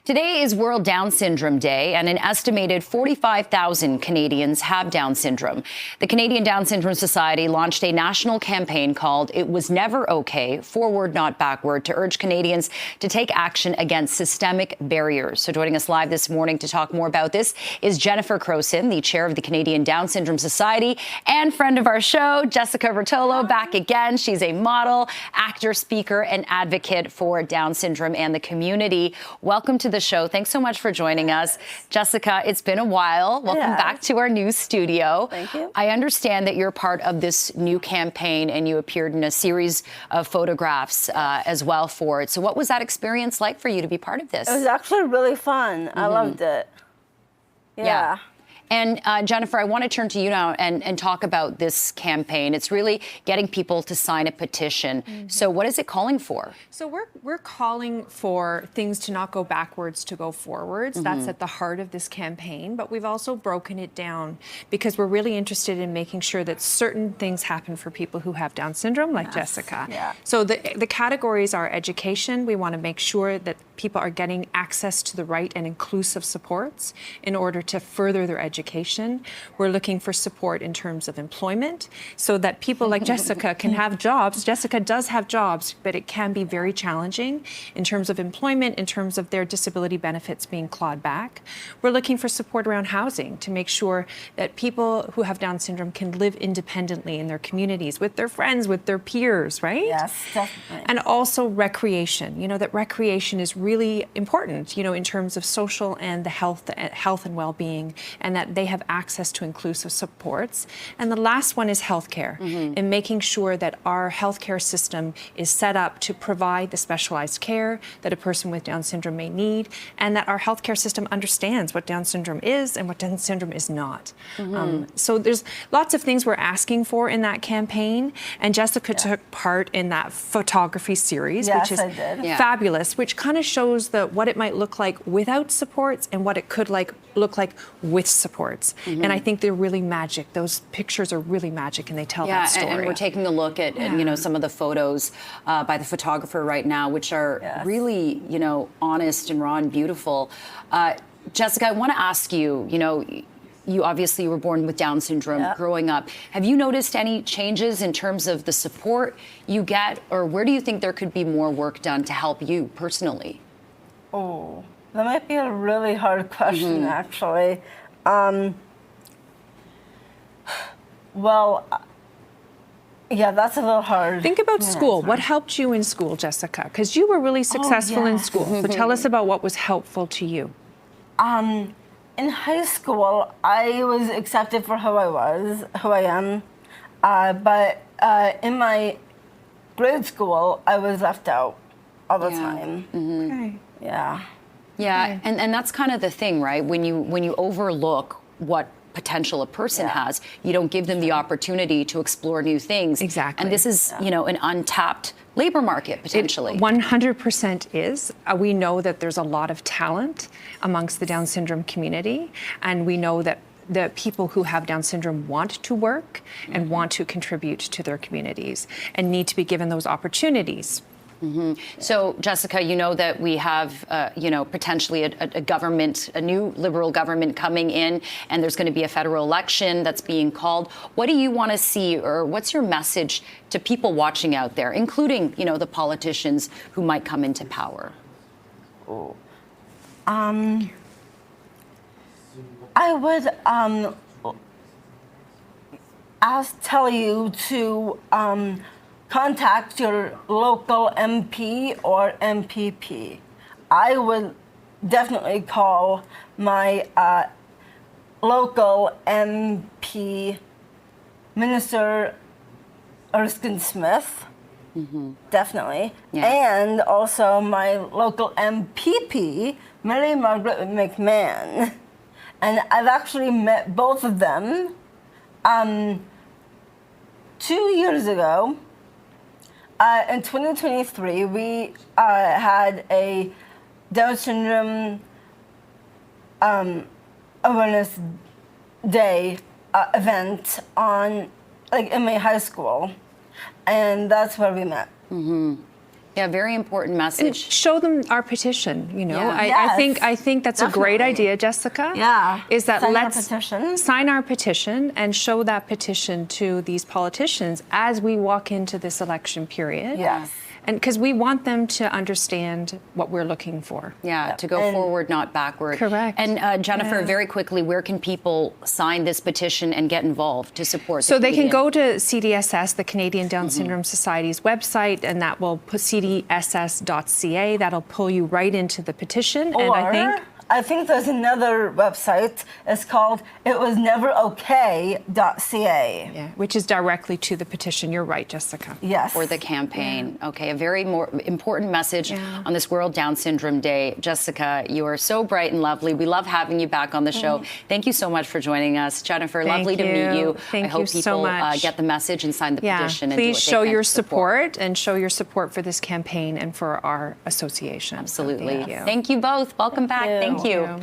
Today is World Down Syndrome Day, and an estimated 45,000 Canadians have Down syndrome. The Canadian Down Syndrome Society launched a national campaign called It Was Never Okay, Forward Not Backward, to urge Canadians to take action against systemic barriers. So joining us live this morning to talk more about this is Jennifer Crowson, the chair of the Canadian Down Syndrome Society and friend of our show, Jessica Rotolo, back again. She's a model, actor, speaker, and advocate for Down syndrome and the community. Welcome to the show. Thanks so much for joining us. Jessica, it's been a while. Welcome back to our new studio. Thank you. I understand that you're part of this new campaign and you appeared in a series of photographs as well for it. So what was that experience like for you to be part of this? It was actually really fun. I loved it. Yeah. And Jennifer, I want to turn to you now and talk about this campaign. It's really getting people to sign a petition. So what is it calling for? So we're calling for things to not go backwards, to go forwards. That's at the heart of this campaign. But we've also broken it down because we're really interested in making sure that certain things happen for people who have Down syndrome, like Jessica. Yeah. So the categories are education. We want to make sure that people are getting access to the right and inclusive supports in order to further their education. We're looking for support in terms of employment so that people like Jessica can have jobs. Jessica does have jobs, but it can be very challenging in terms of employment, in terms of their disability benefits being clawed back. We're looking for support around housing to make sure that people who have Down syndrome can live independently in their communities, with their friends, with their peers, right? Yes, definitely. And also recreation, that recreation is really important, in terms of social and the health and well-being, and that they have access to inclusive supports. And the last one is healthcare, and making sure that our healthcare system is set up to provide the specialized care that a person with Down syndrome may need, and that our healthcare system understands what Down syndrome is and what Down syndrome is not. So there's lots of things we're asking for in that campaign, and Jessica took part in that photography series, which is fabulous, which kind of shows what it might look like without supports and what it could look like with supports. And I think they're really magic. Those pictures are really magic, and they tell that story. And we're taking a look at some of the photos by the photographer right now, which are really honest and raw and beautiful. Jessica, I want to ask you, you obviously were born with Down syndrome growing up. Have you noticed any changes in terms of the support you get, or where do you think there could be more work done to help you personally? Oh, that might be a really hard question, actually. Well, that's a little hard. Think about school. What helped you in school, Jessica? Because you were really successful in school. So tell us about what was helpful to you. In high school, I was accepted for who I am. But in my grade school, I was left out all the time. Okay. Yeah, and that's kind of the thing, right? When you overlook what potential a person has, you don't give them the opportunity to explore new things. Exactly. And this is, an untapped labor market, potentially. It 100% is. We know that there's a lot of talent amongst the Down syndrome community, and we know that the people who have Down syndrome want to work and want to contribute to their communities and need to be given those opportunities. So, Jessica, you know that we have, potentially a government, a new Liberal government coming in, and there's going to be a federal election that's being called. What do you want to see, or what's your message to people watching out there, including, the politicians who might come into power? I would tell you to contact your local MP or MPP. I would definitely call my local MP, Minister Erskine Smith, definitely, and also my local MPP, Mary Margaret McMahon. And I've actually met both of them 2 years ago. In 2023, we had a Down syndrome awareness day event in my high school, and that's where we met. Yeah, very important message. Show them our petition. You know, Yeah. I think that's a great Definitely. idea, Jessica. Yeah. Is that Sign our let's petition. sign our petition and show that petition to these politicians as we walk into this election period. Yes. And because we want them to understand what we're looking for. Yeah, to go forward, not backward. Correct. And Jennifer, Yeah. very quickly, where can people sign this petition and get involved to support? So the they can Canadian- go to CDSS, the Canadian Down Syndrome Society's website, and that will put cdss.ca. That'll pull you right into the petition. Or And I think there's another website. It's called itwasneverokay.ca. yeah, which is directly to the petition. You're right, Jessica. Yes. For the campaign. Okay, a very more important message Yeah. on this World Down Syndrome Day. Jessica, you are so bright and lovely. We love having you back on the show. Thank you so much for joining us. Jennifer, Thank lovely to meet you. Thank I hope you so people much. get the message and sign the Yeah, petition. And do please what they show can your to support. support and show your support for this campaign and for our association. Absolutely. Thank you. Thank you both. Welcome back. you. Thank you.